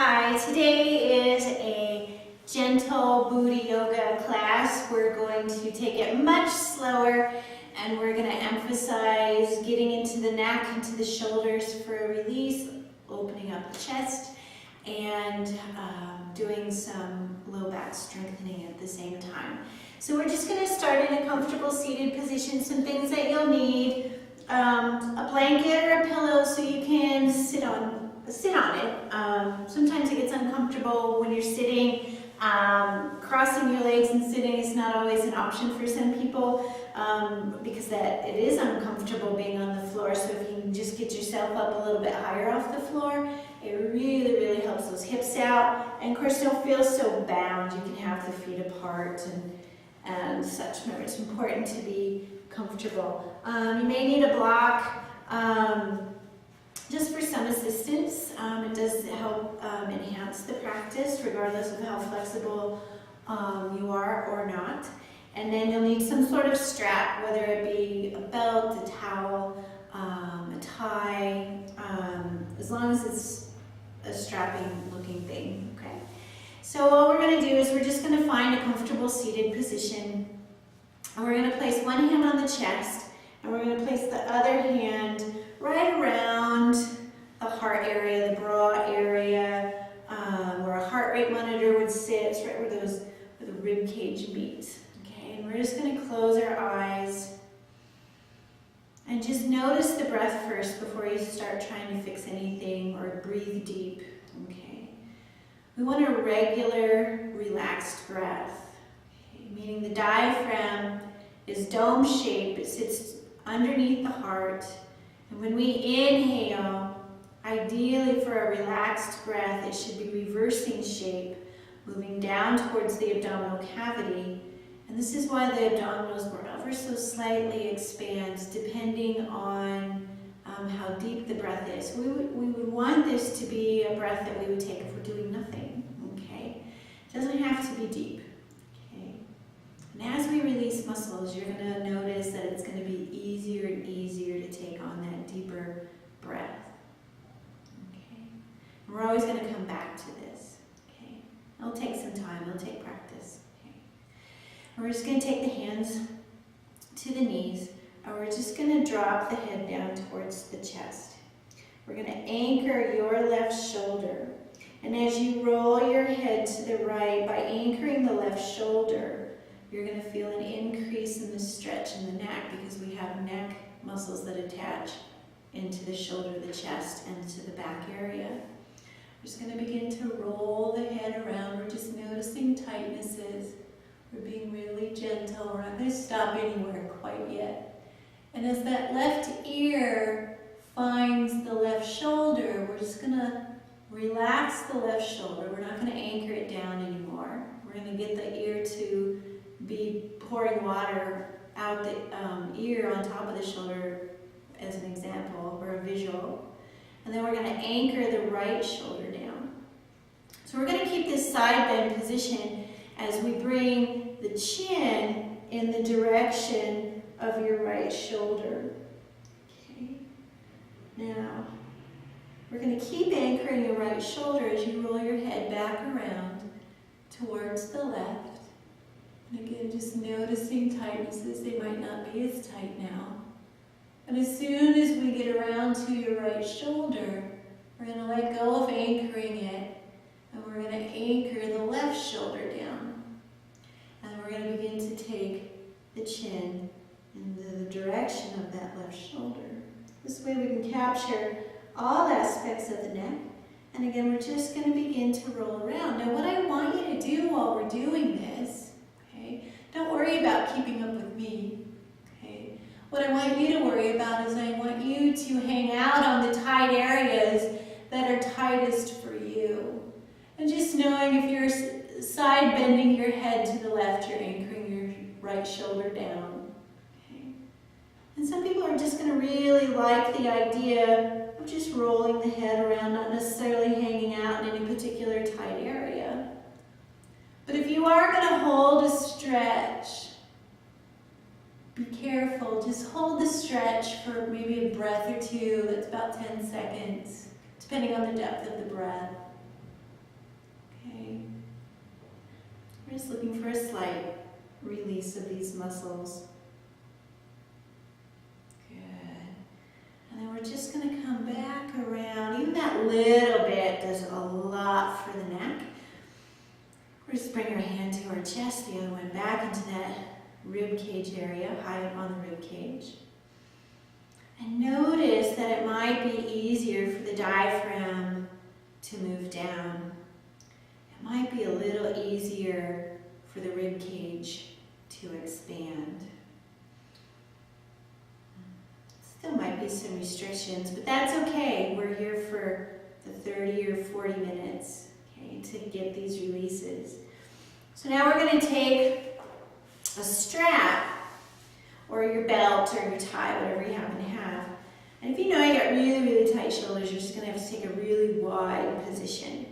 Hi, today is a gentle booty yoga class. We're going to take it much slower and we're going to emphasize getting into the neck, into the shoulders for a release, opening up the chest, and doing some low back strengthening at the same time. So we're just going to start in a comfortable seated position. Some things that you'll need, a blanket or a pillow so you can sit on it. Sometimes it gets uncomfortable when you're sitting. Crossing your legs and sitting is not always an option for some people because it is uncomfortable being on the floor. So if you can just get yourself up a little bit higher off the floor, it really, really helps those hips out. And of course, don't feel so bound. You can have the feet apart and such. Remember, it's important to be comfortable. You may need a block. Just for some assistance. It does help enhance the practice regardless of how flexible you are or not. And then you'll need some sort of strap, whether it be a belt, a towel, a tie, as long as it's a strapping looking thing, okay? So what we're going to do is we're just going to find a comfortable seated position, and we're going to place one hand on the chest, and we're going to place the other hand right around the heart area, the bra area, where a heart rate monitor would sit. It's right where the rib cage meets. Okay, and we're just going to close our eyes and just notice the breath first before you start trying to fix anything or breathe deep. Okay, we want a regular, relaxed breath. Okay, meaning the diaphragm is dome shaped. It sits underneath the heart. And when we inhale, ideally for a relaxed breath, it should be reversing shape, moving down towards the abdominal cavity. And this is why the abdominals will ever so slightly expand depending on how deep the breath is. We would want this to be a breath that we would take if we're doing nothing, okay? It doesn't have to be deep, okay? And as we release muscles, you're going to notice that it's going to be easier and easier to take on that deeper breath. Okay? And we're always going to come back to this. Okay? It'll take some time. It'll take practice. Okay? And we're just going to take the hands to the knees, and we're just going to drop the head down towards the chest. We're going to anchor your left shoulder. And as you roll your head to the right, by anchoring the left shoulder, you're going to feel an increase in the stretch in the neck because we have neck muscles that attach into the shoulder, the chest, and to the back area. We're just going to begin to roll the head around. We're just noticing tightnesses. We're being really gentle. We're not going to stop anywhere quite yet. And as that left ear finds the left shoulder, we're just going to relax the left shoulder. We're not going to anchor it down anymore. We're going to get the ear to be pouring water out the ear on top of the shoulder as an example or a visual. And then we're going to anchor the right shoulder down. So we're going to keep this side bend position as we bring the chin in the direction of your right shoulder. Okay. Now, we're going to keep anchoring your right shoulder as you roll your head back around towards the left. And again, just noticing tightnesses. They might not be as tight now. And as soon as we get around to your right shoulder, we're going to let go of anchoring it, and we're going to anchor the left shoulder down. And we're going to begin to take the chin in the direction of that left shoulder. This way we can capture all aspects of the neck. And again, we're just going to begin to roll around. Now, what I want you to do while we're doing this, don't worry about keeping up with me, okay? What I want you to worry about is I want you to hang out on the tight areas that are tightest for you. And just knowing if you're side bending your head to the left, you're anchoring your right shoulder down, okay? And some people are just going to really like the idea of just rolling the head around, not necessarily hanging out in any particular tight area. But if you are going to hold a stretch, be careful. Just hold the stretch for maybe a breath or two. That's about 10 seconds, depending on the depth of the breath. Okay. We're just looking for a slight release of these muscles. Good. And then we're just going to come back around. Even that little bit does a lot for the neck. We're just bring our hand to our chest, the other one back into that rib cage area, high up on the rib cage. And notice that it might be easier for the diaphragm to move down. It might be a little easier for the rib cage to expand. Still might be some restrictions, but that's okay. We're here for the 30 or 40 minutes, okay, to get these releases. So now we're going to take a strap or your belt or your tie, whatever you happen to have. And if you know you got really, really tight shoulders, you're just going to have to take a really wide position.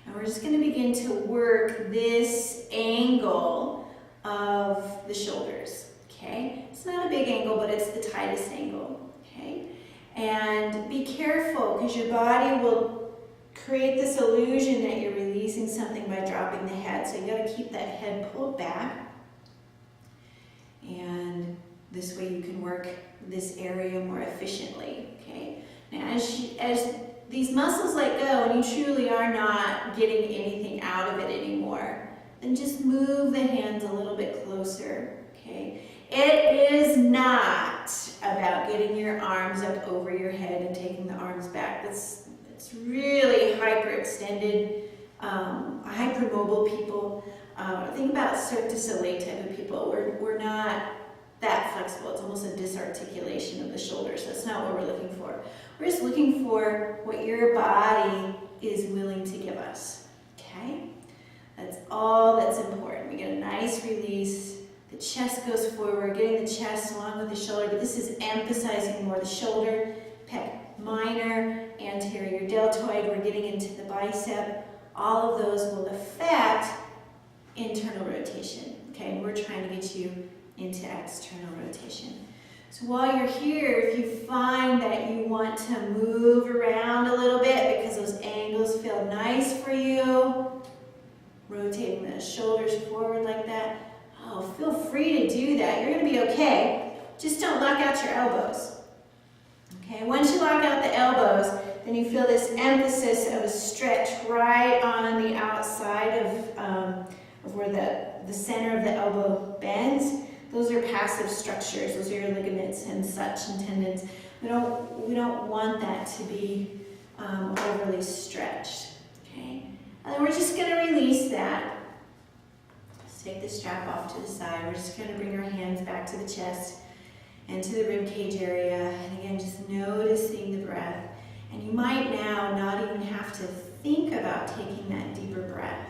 And we're just going to begin to work this angle of the shoulders, okay? It's not a big angle, but it's the tightest angle, okay? And be careful, because your body will create this illusion that you're releasing something by dropping the head. So you got to keep that head pulled back. And this way you can work this area more efficiently, okay? Now as these muscles let go and you truly are not getting anything out of it anymore, then just move the hands a little bit closer, okay? It is not about getting your arms up over your head and taking the arms back. It's really hyperextended, hypermobile people. Think about Cirque du Soleil type of people. We're not that flexible. It's almost a disarticulation of the shoulders. That's not what we're looking for. We're just looking for what your body is willing to give us, okay? That's all that's important. We get a nice release. The chest goes forward, getting the chest along with the shoulder, but this is emphasizing more the shoulder, pec minor, anterior deltoid. We're getting into the bicep. All of those will affect internal rotation, okay? And we're trying to get you into external rotation. So while you're here, if you find that you want to move around a little bit because those angles feel nice for you, rotating the shoulders forward like that, oh, feel free to do that. You're going to be okay. Just don't lock out your elbows. Okay, once you lock out the elbows, then you feel this emphasis of a stretch right on the outside of where the center of the elbow bends. Those are passive structures. Those are your ligaments and such and tendons. We don't want that to be overly stretched. Okay, and then we're just going to release that. Let's take the strap off to the side. We're just going to bring our hands back to the chest and to the rib cage area. And again, just noticing the breath. And you might now not even have to think about taking that deeper breath.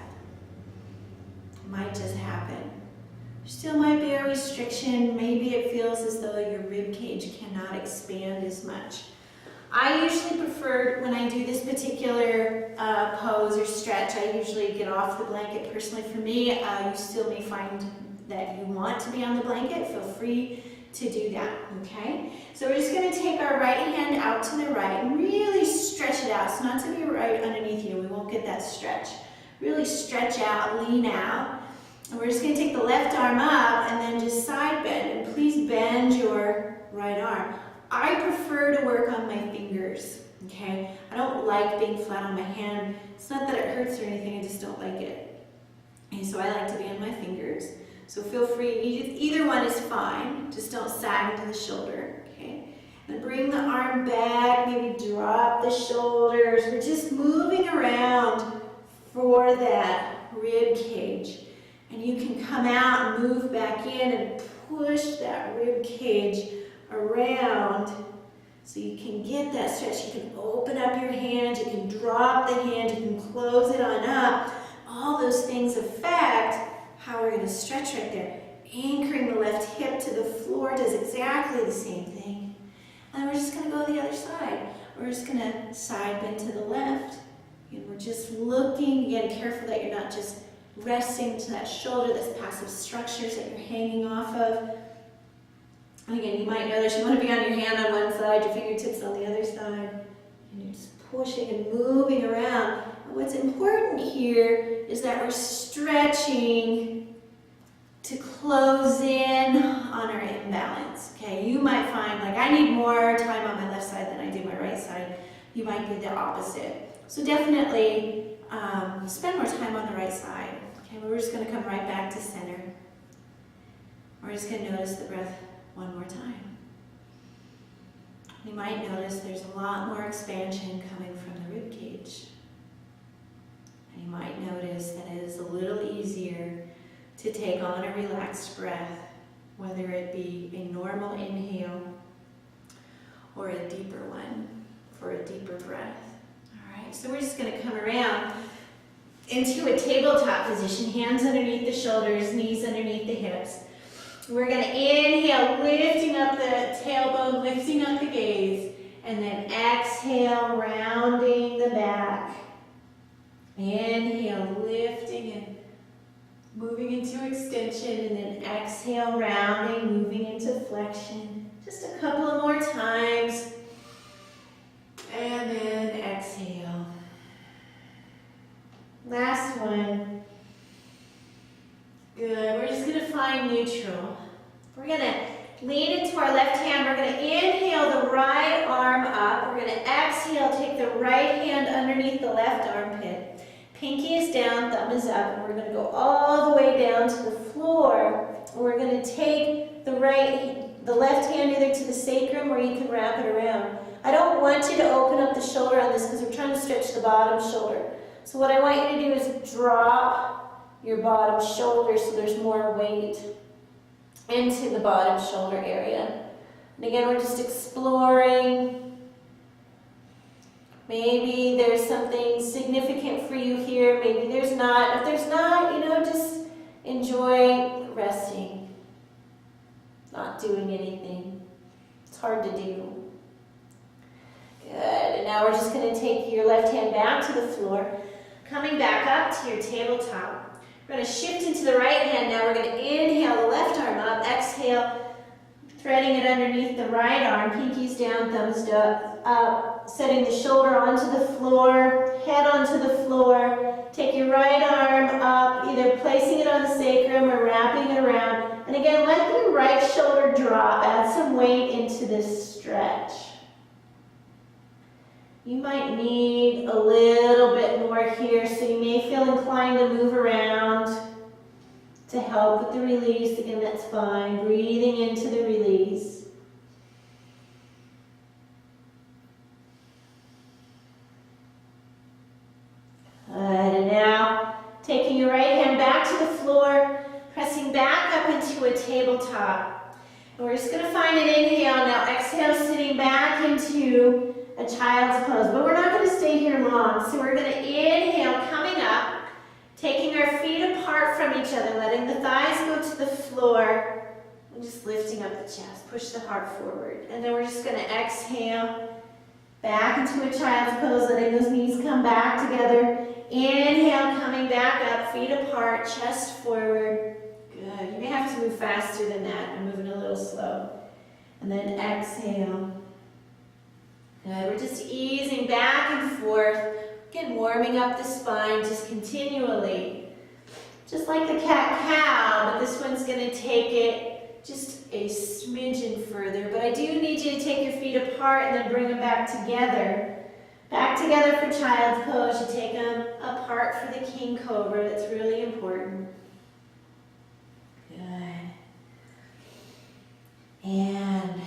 It might just happen. There still might be a restriction. Maybe it feels as though your rib cage cannot expand as much. I usually prefer, when I do this particular pose or stretch, I usually get off the blanket. Personally, for me, you still may find that you want to be on the blanket. Feel free to do that, okay? So we're just going to take our right hand out to the right and really stretch it out. It's not to be right underneath you. We won't get that stretch. Really stretch out, lean out. And we're just going to take the left arm up and then just side bend. And please bend your right arm. I prefer to work on my fingers, okay? I don't like being flat on my hand. It's not that it hurts or anything, I just don't like it. And so I like to be on my fingers. So feel free, either one is fine. Just don't sag into the shoulder, okay? And bring the arm back, maybe drop the shoulders. We're just moving around for that rib cage. And you can come out and move back in and push that rib cage around so you can get that stretch. You can open up your hand, you can drop the hand, you can close it on up. All those things affect how we're going to stretch right there. Anchoring the left hip to the floor does exactly the same thing. And we're just going to go to the other side. We're just going to side bend to the left. And we're just looking, again, careful that you're not just resting to that shoulder, that's passive structures that you're hanging off of. And again, you might notice you want to be on your hand on one side, your fingertips on the other side. And you're just pushing and moving around. What's important here is that we're stretching to close in on our imbalance. Okay, you might find like I need more time on my left side than I do my right side. You might be the opposite. So definitely spend more time on the right side. Okay, we're just going to come right back to center. We're just going to notice the breath one more time. You might notice there's a lot more expansion coming from the rib cage. And you might notice that it is a little easier to take on a relaxed breath, whether it be a normal inhale or a deeper one for a deeper breath. All right, so we're just going to come around into a tabletop position, hands underneath the shoulders, knees underneath the hips. We're going to inhale, lifting up the tailbone, lifting up the gaze, and then exhale, rounding the back. Inhale, lifting and moving into extension, and then exhale, rounding, moving into flexion. Just a couple of more times. And then exhale. Last one. Good. We're just going to find neutral. We're going to lean into our left hand. We're going to inhale the right arm up. We're going to exhale, take the right hand underneath the left armpit. Pinky is down, thumb is up, and we're going to go all the way down to the floor. We're going to take the left hand either to the sacrum or you can wrap it around. I don't want you to open up the shoulder on this because we're trying to stretch the bottom shoulder. So what I want you to do is drop your bottom shoulder so there's more weight into the bottom shoulder area. And again, we're just exploring. Maybe there's something significant for you here. Maybe there's not. If there's not, just enjoy resting, not doing anything. It's hard to do. Good. And now we're just going to take your left hand back to the floor, coming back up to your tabletop. We're going to shift into the right hand now. We're going to inhale the left arm up, exhale, threading it underneath the right arm, pinkies down, thumbs up, setting the shoulder onto the floor, head onto the floor. Take your right arm up, either placing it on the sacrum or wrapping it around. And again, let your right shoulder drop. Add some weight into this stretch. You might need a little bit more here, so you may feel inclined to move around to help with the release. Again, that's fine. Breathing into the release. Good. And now, taking your right hand back to the floor, pressing back up into a tabletop. And we're just going to find an inhale now. Exhale, sitting back into a child's pose, but we're not going to stay here long. So we're going to inhale, coming up, taking our feet apart from each other, letting the thighs go to the floor, and just lifting up the chest. Push the heart forward. And then we're just going to exhale, back into a child's pose, letting those knees come back together. Inhale, coming back up, feet apart, chest forward. Good. You may have to move faster than that. I'm moving a little slow. And then exhale. Good. We're just easing back and forth. Again, warming up the spine just continually. Just like the cat-cow, but this one's going to take it just a smidgen further. But I do need you to take your feet apart and then bring them back together. Back together for child's pose. You take them apart for the king cobra. That's really important. Good. And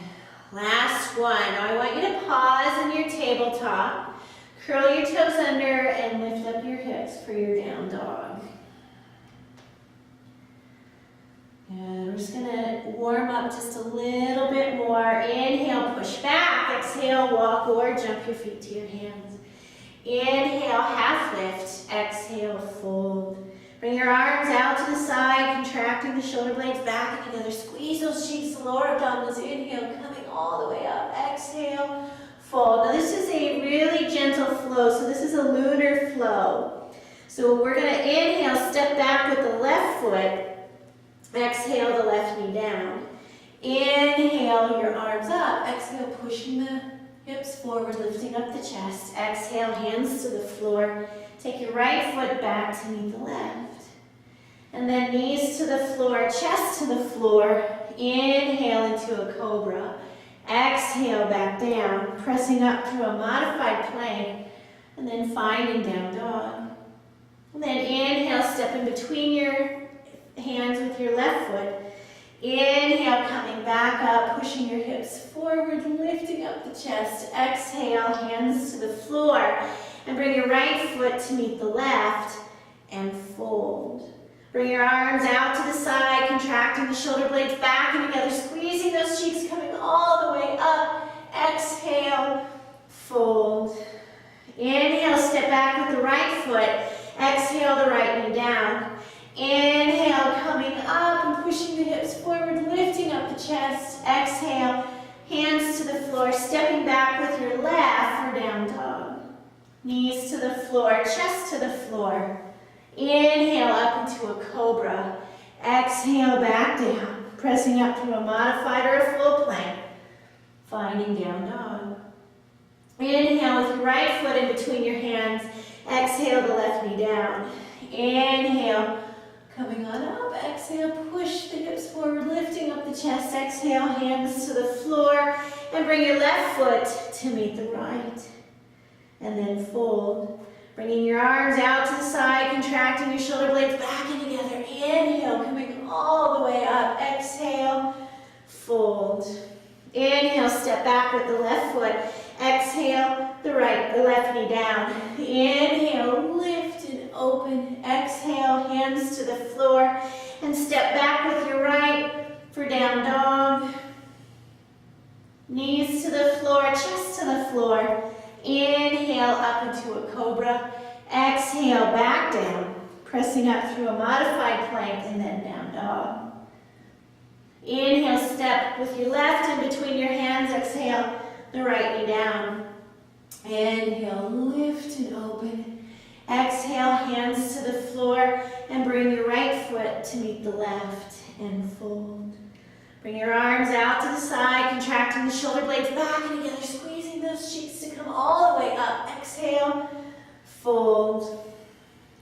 last one. Now I want you to pause in your tabletop, curl your toes under, and lift up your hips for your down dog. And we're just going to warm up just a little bit more. Inhale, push back. Exhale, walk or jump your feet to your hands. Inhale, half lift. Exhale, fold. Bring your arms out to the side, contracting the shoulder blades back and together. Squeeze those cheeks, the lower abdominals. Inhale, coming all the way up. Exhale, fold. Now this is a really gentle flow, so this is a lunar flow. So we're going to inhale, step back with the left foot. Exhale, the left knee down. Inhale, your arms up. Exhale, pushing the hips forward, lifting up the chest. Exhale, hands to the floor. Take your right foot back to meet the left. And then knees to the floor, chest to the floor. Inhale into a cobra. Exhale back down, pressing up through a modified plank, and then finding down dog. And then inhale, step in between your hands with your left foot. Inhale, coming back up, pushing your hips forward, lifting up the chest. Exhale, hands to the floor. And bring your right foot to meet the left and fold. Bring your arms out to the side, contracting the shoulder blades back and together, squeezing those cheeks, coming all the way up. Exhale, fold. Inhale, step back with the right foot. Exhale, the right knee down. Inhale, coming up and pushing the hips forward, lifting up the chest. Exhale, hands to the floor, stepping back with your left for down dog. Knees to the floor, chest to the floor. Inhale up into a cobra. Exhale back down, pressing up through a modified or a full plank. Finding down dog. Inhale with your right foot in between your hands. Exhale the left knee down. Inhale, coming on up. Exhale, push the hips forward, lifting up the chest. Exhale, hands to the floor. And bring your left foot to meet the right. And then fold. Bringing your arms out to the side, contracting your shoulder blades back and together. Inhale, coming all the way up. Exhale, fold. Inhale, step back with the left foot. Exhale, the left knee down. Inhale, lift and open. Exhale, hands to the floor. And step back with your right for down dog. Knees to the floor, chest to the floor. Inhale up into a cobra. Exhale back down, pressing up through a modified plank and then down dog. Inhale, step with your left in between your hands. Exhale, the right knee down. Inhale, lift and open. Exhale, hands to the floor and bring your right foot to meet the left and fold. Bring your arms out to the side, contracting the shoulder blades back and together, squeezing those cheeks to come all the way up. Exhale, fold.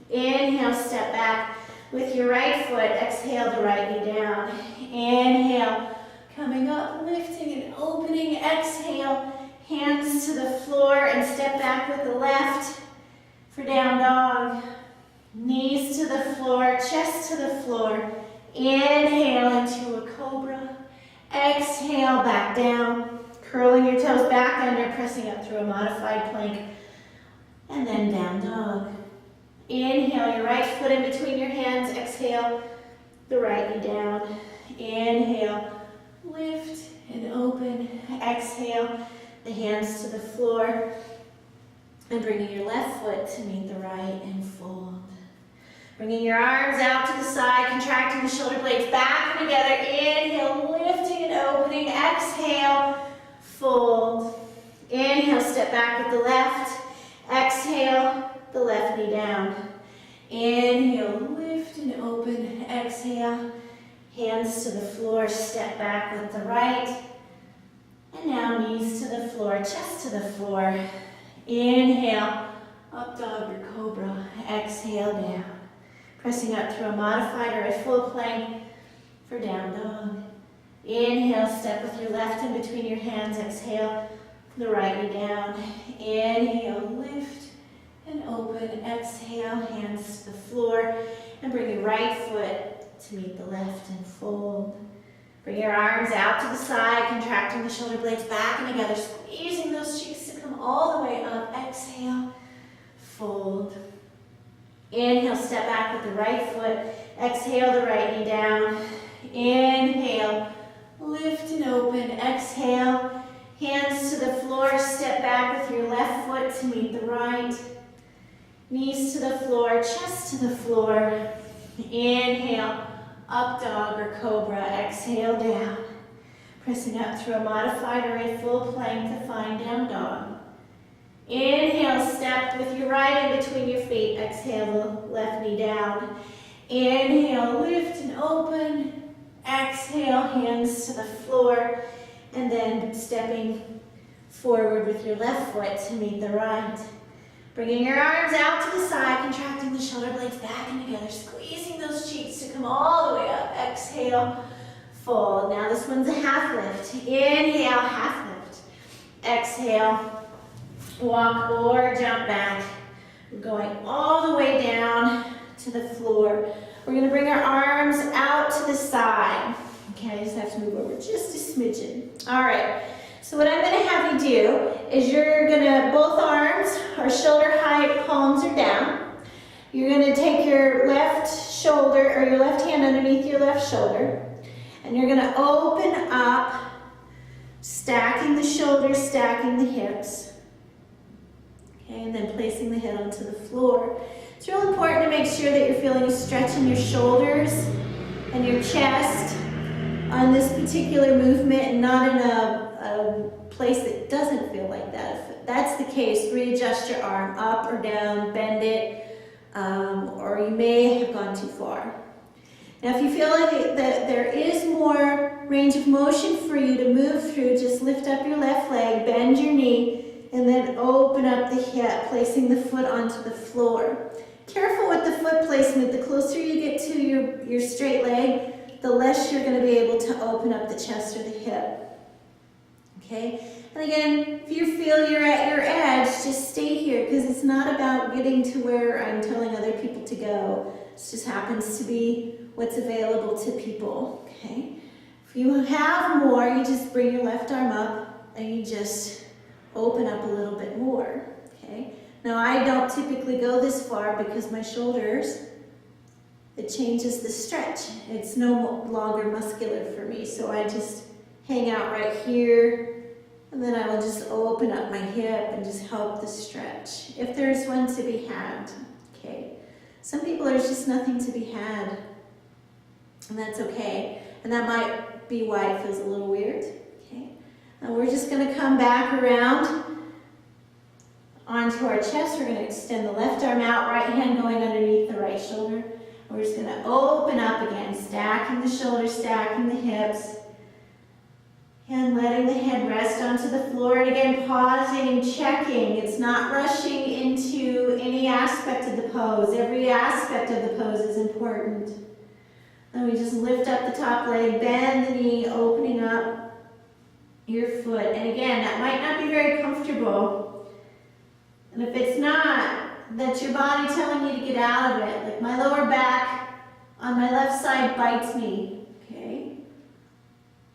Inhale, step back with your right foot. Exhale, the right knee down. Inhale, coming up, lifting and opening. Exhale, hands to the floor and step back with the left for down dog. Knees to the floor, chest to the floor. Inhale into a cobra. Exhale, back down. Curling your toes back under, pressing up through a modified plank. And then down dog. Inhale, your right foot in between your hands. Exhale, the right knee down. Inhale, lift and open. Exhale, the hands to the floor. And bringing your left foot to meet the right and fold. Bringing your arms out to the side, contracting the shoulder blades back and together. Inhale, lifting and opening. Exhale, fold. Inhale, step back with the left. Exhale, the left knee down. Inhale, lift and open. Exhale, hands to the floor, step back with the right. And now knees to the floor, chest to the floor. Inhale, up dog or cobra. Exhale, down. Pressing up through a modified or a full plank for down dog. Inhale, step with your left in between your hands. Exhale, the right knee down. Inhale, lift and open. Exhale, hands to the floor. And bring your right foot to meet the left and fold. Bring your arms out to the side, contracting the shoulder blades back and together, squeezing those cheeks to come all the way up. Exhale, fold. Inhale, step back with the right foot. Exhale, the right knee down. Inhale, lift and open. Exhale, hands to the floor. Step back with your left foot to meet the right. Knees to the floor, chest to the floor. Inhale, up dog or cobra. Exhale, down. Pressing up through a modified or a full plank to find down dog. Inhale, step with your right in between your feet. Exhale, the left knee down. Inhale, lift and open. Exhale, hands to the floor. And then stepping forward with your left foot to meet the right. Bringing your arms out to the side, contracting the shoulder blades back and together, squeezing those cheeks to come all the way up. Exhale, fold. Now this one's a half lift. Inhale, half lift. Exhale, walk or jump back. We're going all the way down to the floor. We're going to bring our arms out to the side. Okay, I just have to move over just a smidgen. All right. So what I'm going to have you do is you're going to, both arms are shoulder height, palms are down. You're going to take your left shoulder or your left hand underneath your left shoulder, and you're going to open up, stacking the shoulders, stacking the hips. Okay, and then placing the head onto the floor. It's real important to make sure that you're feeling a stretch in your shoulders and your chest on this particular movement, and not in a place that doesn't feel like that. If that's the case, readjust your arm up or down, bend it, or you may have gone too far. Now if you feel like that there is more range of motion for you to move through, just lift up your left leg, bend your knee, and then open up the hip, placing the foot onto the floor. Careful with the foot placement. The closer you get to your straight leg, the less you're going to be able to open up the chest or the hip. Okay? And again, if you feel you're at your edge, just stay here, because it's not about getting to where I'm telling other people to go. It just happens to be what's available to people. Okay? If you have more, you just bring your left arm up and you just open up a little bit more. Okay? Now I don't typically go this far because my shoulders, it changes the stretch. It's no longer muscular for me, so I just hang out right here, and then I will just open up my hip and just help the stretch, if there's one to be had. Okay. Some people, there's just nothing to be had, and that's okay. And that might be why it feels a little weird. Okay. Now we're just going to come back around onto our chest. We're going to extend the left arm out, right hand going underneath the right shoulder. We're just going to open up again, stacking the shoulders, stacking the hips, and letting the head rest onto the floor. And again, pausing and checking. It's not rushing into any aspect of the pose. Every aspect of the pose is important. Then we just lift up the top leg, bend the knee, opening up your foot. And again, that might not be very comfortable. And if it's not, that's your body telling you to get out of it. Like my lower back on my left side bites me, okay?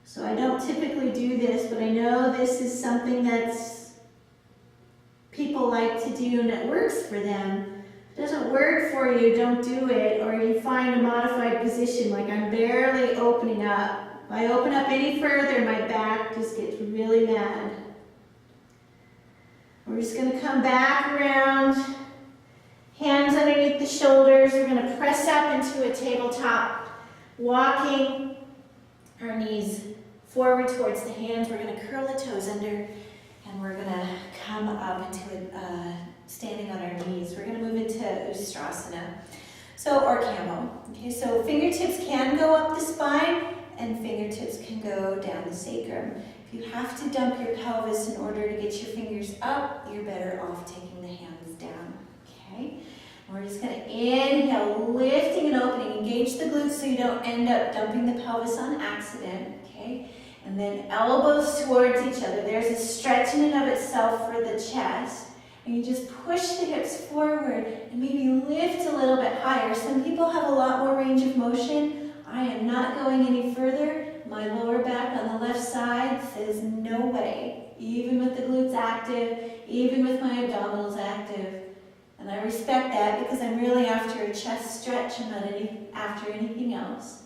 So I don't typically do this, but I know this is something that's people like to do and it works for them. If it doesn't work for you, don't do it, or you find a modified position, like I'm barely opening up. If I open up any further, my back just gets really mad. We're just going to come back around, hands underneath the shoulders. We're going to press up into a tabletop, walking our knees forward towards the hands. We're going to curl the toes under, and we're going to come up into standing on our knees. We're going to move into Ustrasana, or camel. Okay, so fingertips can go up the spine, and fingertips can go down the sacrum. If you have to dump your pelvis in order to get your fingers up, you're better off taking the hands down. Okay? We're just going to inhale, lifting and opening. Engage the glutes so you don't end up dumping the pelvis on accident. Okay? And then elbows towards each other. There's a stretch in and of itself for the chest. And you just push the hips forward and maybe lift a little bit higher. Some people have a lot more range of motion. I am not going any further. My lower back on the left side says no way. Even with the glutes active, even with my abdominals active. And I respect that because I'm really after a chest stretch. I'm not after anything else.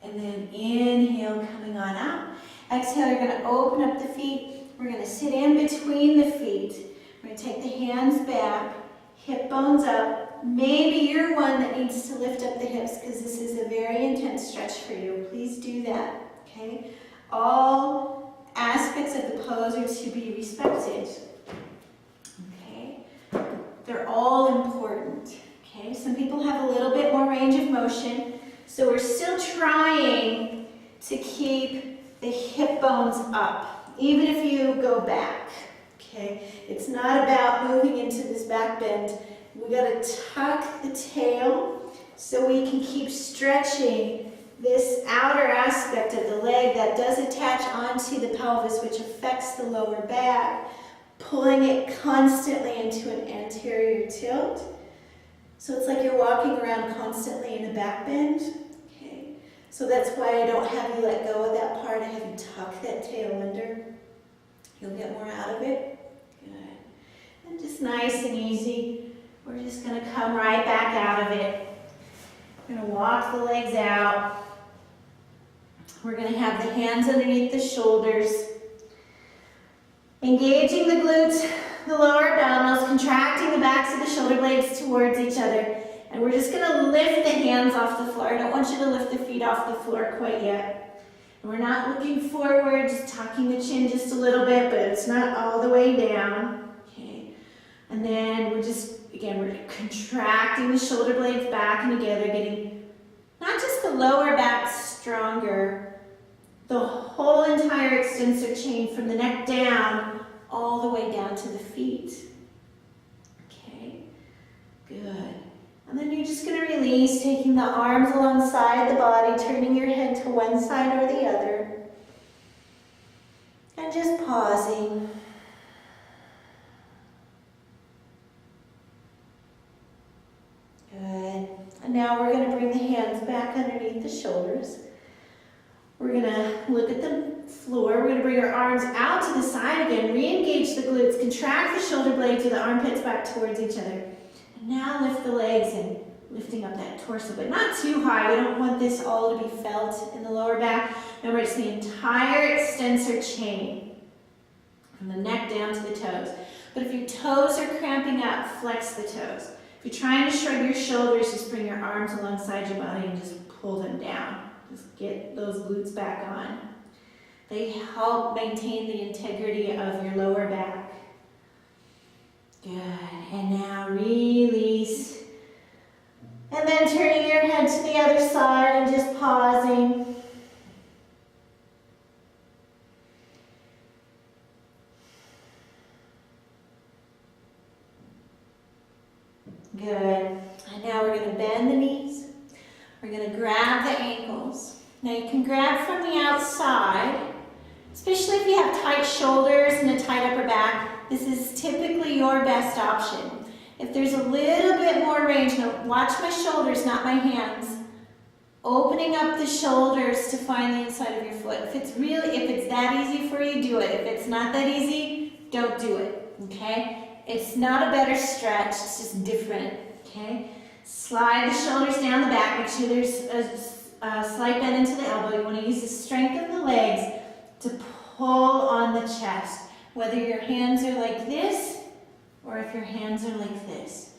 And then inhale, coming on out. Exhale, you're going to open up the feet. We're going to sit in between the feet. We're going to take the hands back, hip bones up. Maybe you're one that needs to lift up the hips because this is a very intense stretch for you. Please do that, okay? All aspects of the pose are to be respected, okay? They're all important, okay? Some people have a little bit more range of motion, so we're still trying to keep the hip bones up, even if you go back, Okay, it's not about moving into this back bend. We got to tuck the tail so we can keep stretching this outer aspect of the leg that does attach onto the pelvis, which affects the lower back, pulling it constantly into an anterior tilt. So it's like you're walking around constantly in a back bend. Okay, so that's why I don't have you let go of that part. I have you tuck that tail under. You'll get more out of it. Good. And just nice and easy. We're just going to come right back out of it. We're going to walk the legs out. We're going to have the hands underneath the shoulders. Engaging the glutes, the lower abdominals, contracting the backs of the shoulder blades towards each other. And we're just going to lift the hands off the floor. I don't want you to lift the feet off the floor quite yet. We're not looking forward, just tucking the chin just a little bit, but it's not all the way down. Okay. And then we're just, again, we're contracting the shoulder blades back and together, getting not just the lower back stronger, the whole entire extensor chain from the neck down, all the way down to the feet. Okay, good. And then you're just going to release, taking the arms alongside the body, turning your head to one side or the other. And just pausing. Good. And now we're going to bring the hands back underneath the shoulders. We're going to look at the floor. We're going to bring our arms out to the side again. Re-engage the glutes. Contract the shoulder blades with the armpits back towards each other. And now lift the legs and lifting up that torso, but not too high. We don't want this all to be felt in the lower back. Remember, it's the entire extensor chain from the neck down to the toes. But if your toes are cramping up, flex the toes. If you're trying to shrug your shoulders, just bring your arms alongside your body and just pull them down. Just get those glutes back on. They help maintain the integrity of your lower back. Good. And now release. And then turning your head to the other side and just pausing. Good. And now we're going to bend the knees. We're going to grab the ankles. Now you can grab from the outside, especially if you have tight shoulders and a tight upper back. This is typically your best option. If there's a little bit more range, now watch my shoulders, not my hands. Opening up the shoulders to find the inside of your foot. If it's that easy for you, do it. If it's not that easy, don't do it, okay? It's not a better stretch, it's just different, okay? Slide the shoulders down the back. Make sure there's a slight bend into the elbow. You want to use the strength of the legs to pull on the chest. Whether your hands are like this, or if your hands are like this.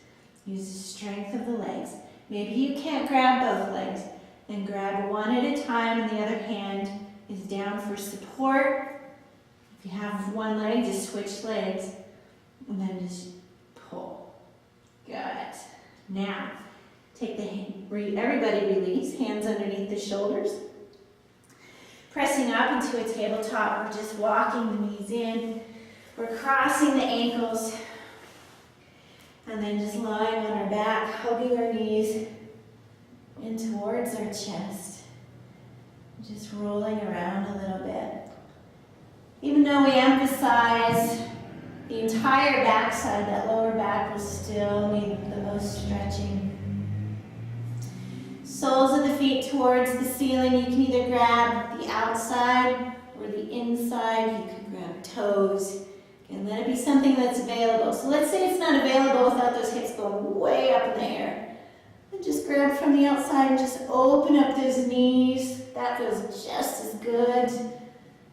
Use the strength of the legs. Maybe you can't grab both legs. Then grab one at a time and the other hand is down for support. If you have one leg, just switch legs and then just pull. Good. Now, take the hand, everybody release, hands underneath the shoulders. Pressing up into a tabletop, we're just walking the knees in. We're crossing the ankles. And then just lying on our back, hugging our knees in towards our chest. Just rolling around a little bit. Even though we emphasize the entire backside, that lower back will still need the most stretching. Soles of the feet towards the ceiling. You can either grab the outside or the inside. You can grab toes. And let it be something that's available. So let's say it's not available without those hips going way up in the air. And just grab from the outside and just open up those knees. That feels just as good.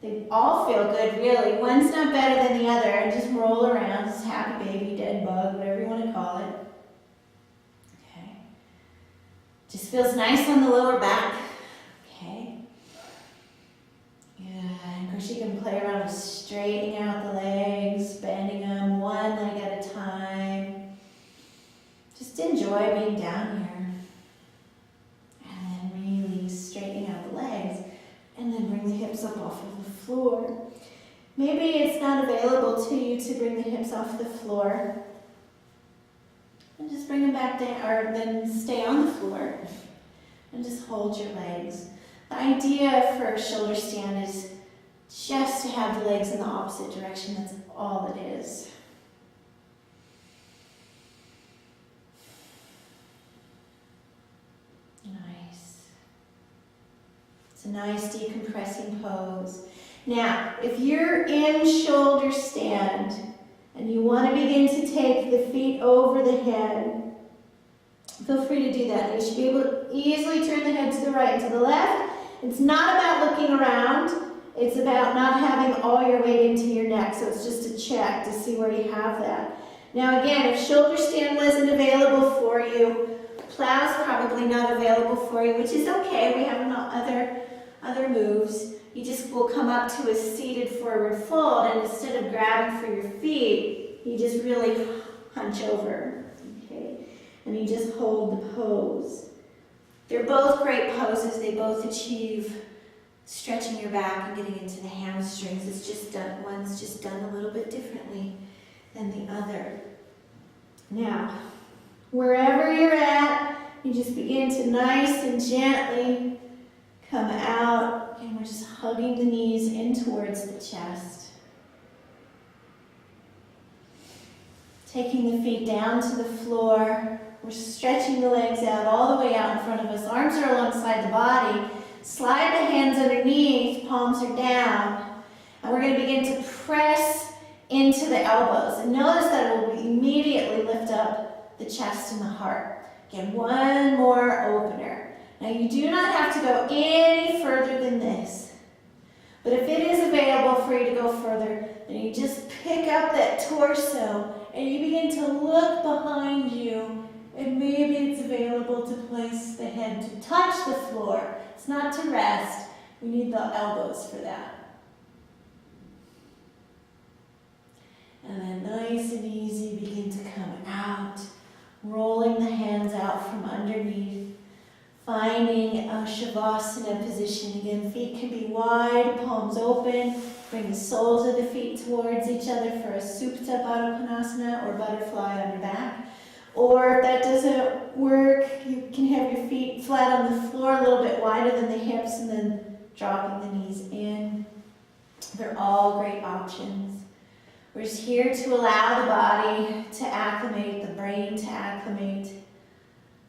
They all feel good, really. One's not better than the other. And just roll around, just happy baby, dead bug, whatever you want to call it. Okay. Just feels nice on the lower back. Okay. And of course you can play around with straightening out the legs, bending them one leg at a time. Just enjoy being down here. And then release, straightening out the legs. And then bring the hips up off of the floor. Maybe it's not available to you to bring the hips off the floor. And just bring them back down, or then stay on the floor. And just hold your legs. The idea for a shoulder stand is just to have the legs in the opposite direction. That's all it is. Nice. It's a nice decompressing pose. Now, if you're in shoulder stand and you want to begin to take the feet over the head, feel free to do that. You should be able to easily turn the head to the right and to the left. It's not about looking around. It's about not having all your weight into your neck. So it's just a check to see where you have that. Now again, if shoulder stand wasn't available for you, plow's probably not available for you, which is okay. We have other moves. You just will come up to a seated forward fold, and instead of grabbing for your feet, you just really hunch over. Okay? And you just hold the pose. They're both great poses. They both achieve stretching your back and getting into the hamstrings. It's just done, one's just done a little bit differently than the other. Now, wherever you're at, you just begin to nice and gently come out, and we're just hugging the knees in towards the chest. Taking the feet down to the floor. We're stretching the legs out all the way out in front of us. Arms are alongside the body. Slide the hands underneath, palms are down. And we're going to begin to press into the elbows. And notice that it will immediately lift up the chest and the heart. Again, one more opener. Now you do not have to go any further than this. But if it is available for you to go further, then you just pick up that torso and you begin to look behind you. And maybe it's available to place the head to touch the floor. It's not to rest. We need the elbows for that. And then nice and easy, begin to come out, rolling the hands out from underneath, finding a Shavasana position. Again, feet can be wide, palms open. Bring the soles of the feet towards each other for a Supta Baddha Konasana or butterfly on your back. Or if that doesn't work, you can have your feet flat on the floor, a little bit wider than the hips, and then dropping the knees in. They're all great options. We're just here to allow the body to acclimate, the brain to acclimate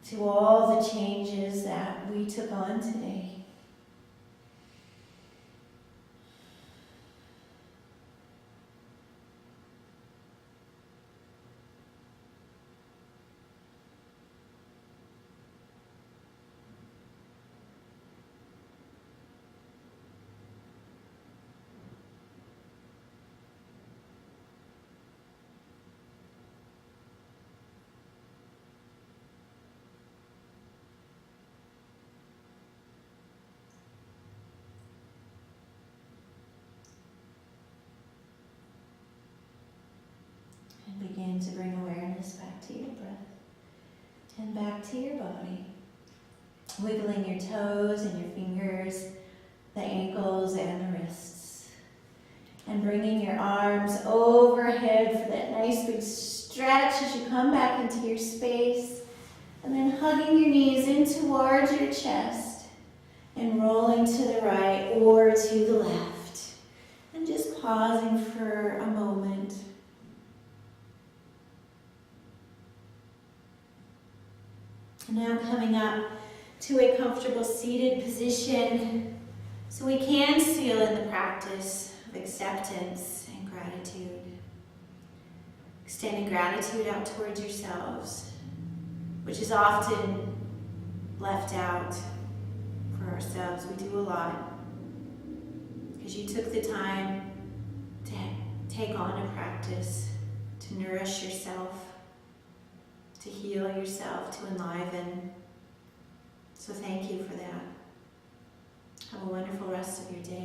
to all the changes that we took on today. Begin to bring awareness back to your breath and back to your body. Wiggling your toes and your fingers, the ankles and the wrists. And bringing your arms overhead for that nice big stretch as you come back into your space. And then hugging your knees in towards your chest and rolling to the right or to the left. And just pausing for a moment. Now coming up to a comfortable seated position so we can seal in the practice of acceptance and gratitude. Extending gratitude out towards yourselves, which is often left out for ourselves. We do a lot because you took the time to take on a practice, to nourish yourself, to heal yourself, to enliven. So thank you for that. Have a wonderful rest of your day.